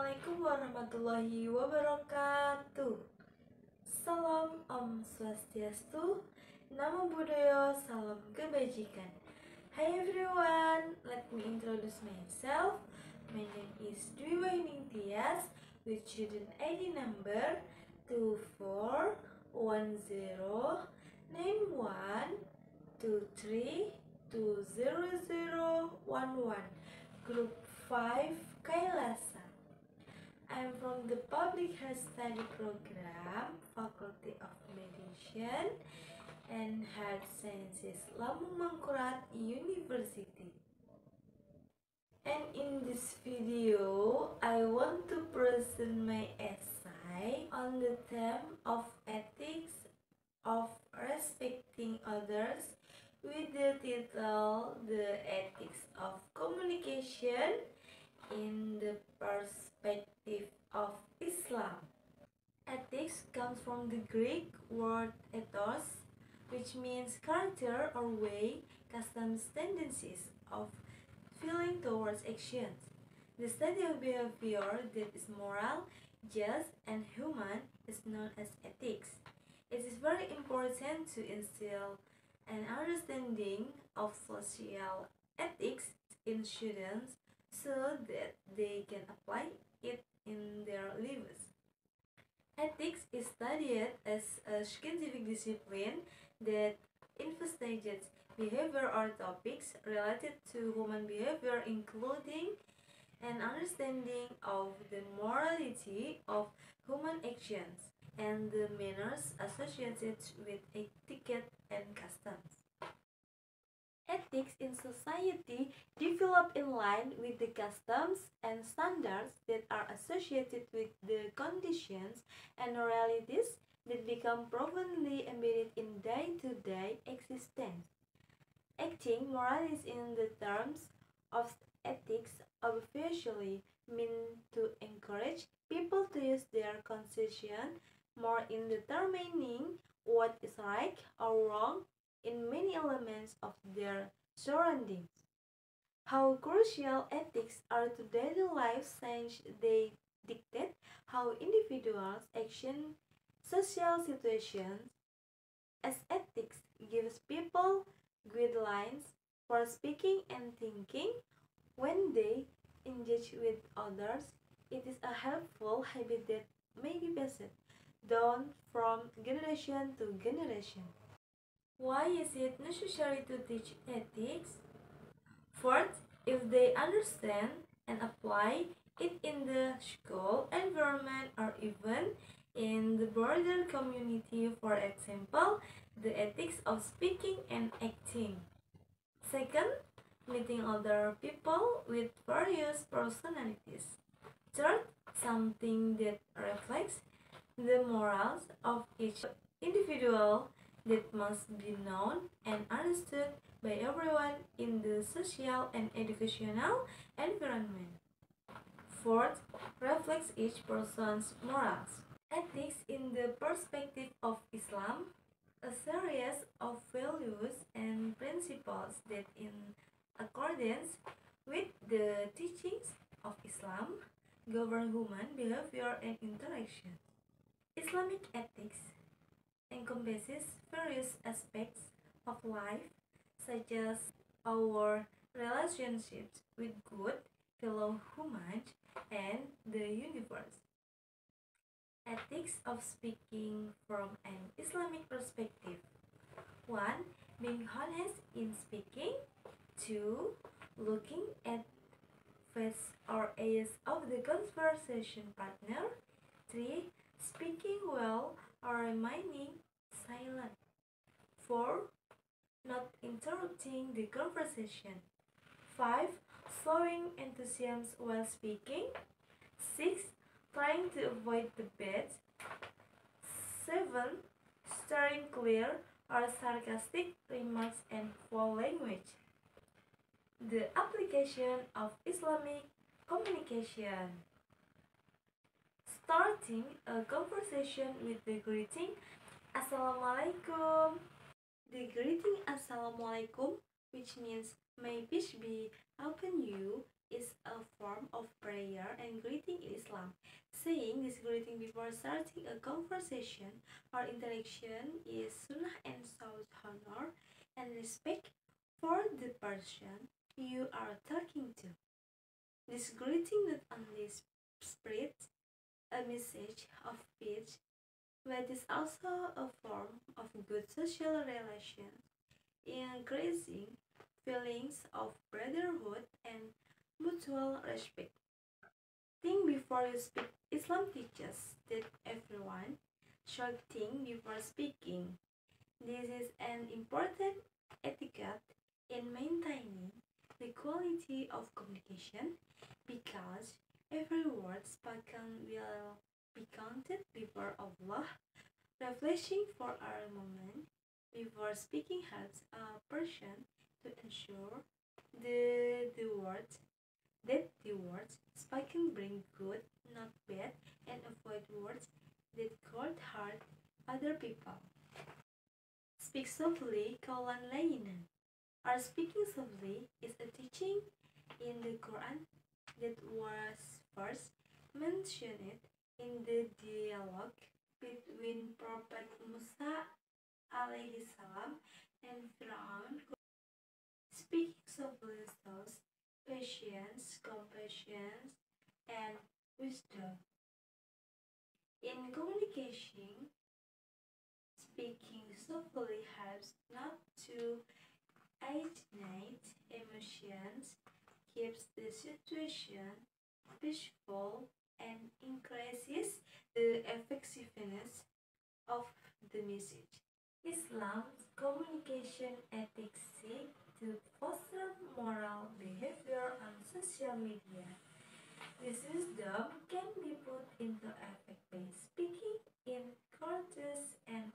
Assalamualaikum warahmatullahi wabarakatuh. Salam Om Swastiastu, Namo Buddhaya, Salam Kebajikan. Hi everyone, let me introduce myself. My name is Dwi Waining Tias with student ID number 24109123200011, Group 5 Kailasa. I'm from the Public Health Study Program, Faculty of Medicine and Health Sciences, Lambung Mangkurat University. And in this video, I want to present my essay on the theme of ethics of respecting others with the title The Ethics of Communication in the Perspective of Islam. Ethics comes from the Greek word ethos, which means character or way, customs, tendencies of feeling towards actions. The study of behavior that is moral, just, and human is known as ethics. It is very important to instill an understanding of social ethics in students so that they can apply it in their lives. Ethics is studied as a scientific discipline that investigates behavior or topics related to human behavior, including an understanding of the morality of human actions and the manners associated with etiquette and customs. Ethics in society develop in line with the customs and standards that are associated with the conditions and realities that become profoundly embedded in day-to-day existence. Acting morally in the terms of ethics obviously mean to encourage people to use their conscience more in determining what is right or wrong in many elements of their surroundings. How crucial ethics are to daily life since they dictate how individuals action social situations, as ethics gives people guidelines for speaking and thinking when they engage with others. It is a helpful habit that may be passed down from generation to generation. Why is it necessary to teach ethics? Fourth, if they understand and apply it in the school environment or even in the broader community, for example, the ethics of speaking and acting. Second, meeting other people with various personalities. Third, something that reflects the morals of each individual that must be known and understood by everyone in the social and educational environment. Fourth, reflects each person's morals. Ethics in the perspective of Islam, a series of values and principles that, in accordance with the teachings of Islam, govern human behavior and interaction. Islamic ethics encompasses various aspects of life, such as our relationships with God, fellow humans, and the universe. Ethics of speaking from an Islamic perspective. 1. Being honest in speaking. 2. Looking at face or eyes of the conversation partner. 3. Speaking well or remaining silent. 4. Not interrupting the conversation. 5. Showing enthusiasm while speaking. 6. Trying to avoid debates. 7. Steering clear or sarcastic remarks and foul language. The application of Islamic communication. Starting a conversation with the greeting Assalamualaikum. The greeting Assalamualaikum, which means may peace be upon you, is a form of prayer and greeting in Islam. Saying this greeting before starting a conversation or interaction is sunnah and shows honor and respect for the person you are talking to. This greeting not only spreads a message of peace, but is also a form of good social relations, increasing feelings of brotherhood and mutual respect. Think before you speak. Islam teaches that everyone should think before speaking. This is an important etiquette in maintaining the quality of communication because every word spoken will be counted before Allah. Reflecting for a moment before speaking helps a person to ensure the words that the words spoken bring good, not bad, and avoid words that could hurt other people. Speak softly, Kaulan Layyinan. Our speaking softly is a teaching in the Quran that was first mentioned in the dialogue between Prophet Musa alaihi salam and Fir'aun. Speaking softly shows patience, compassion, and wisdom. In communication, speaking softly helps not to alienate emotions, keeps the situation peaceful, and increases the effectiveness of the message. Islam's communication ethics seek to foster moral behavior on social media. This wisdom can be put into effect by speaking in courteous and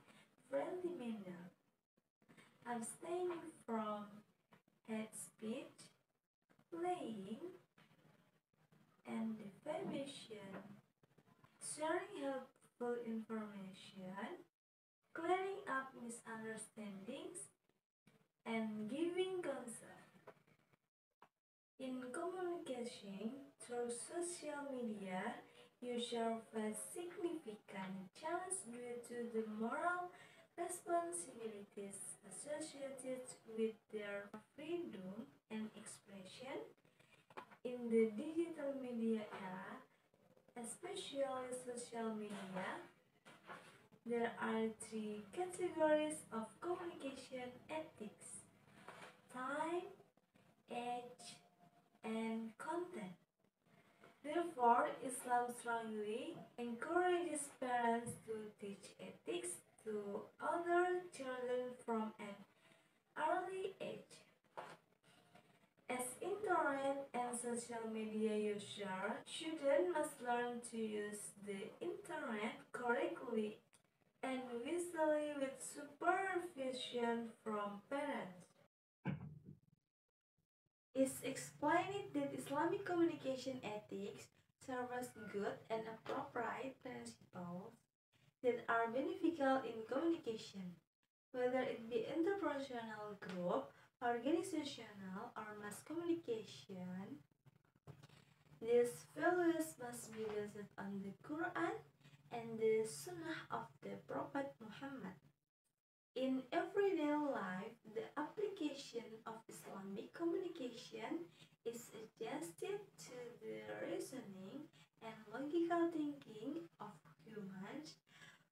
friendly manner, abstaining from hate speech, lying, and defamation, sharing helpful information, clearing up misunderstandings, and giving counsel. In communication through social media, users face significant challenge due to the moral responsibilities associated with their freedom and expression. In the digital media era, especially social media, there are three categories of communication ethics: time, age, and content. Therefore, Islam strongly encourages parents to teach ethics to other children from an early age. As internet and social media users, children must learn to use the internet correctly and wisely with supervision from parents. It's explained that Islamic communication ethics serve as good and appropriate principles that are beneficial in communication, whether it be interpersonal, group, organizational, or mass communication. These values must be based on the Quran and the Sunnah of the Prophet Muhammad. In everyday life, the application of Islamic communication is adjusted to the reasoning and logical thinking of humans,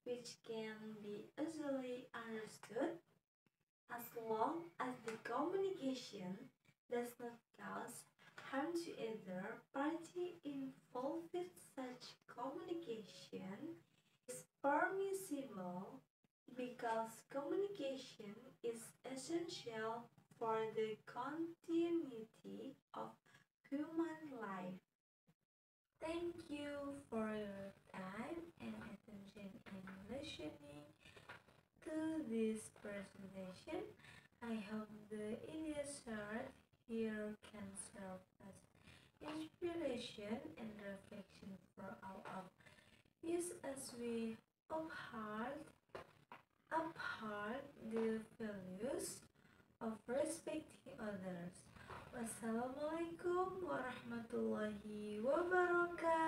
which can be easily understood as long as the communication does not cause harm to either party involved. With such communication is permissible because communication is essential for the continuity of human life. Thank you for your time and attention in listening to this presentation. I hope the ideas shared here can serve as inspiration and reflection for all of us as we uphold the values of respecting others, Wassalamualaikum warahmatullahi wabarakatuh.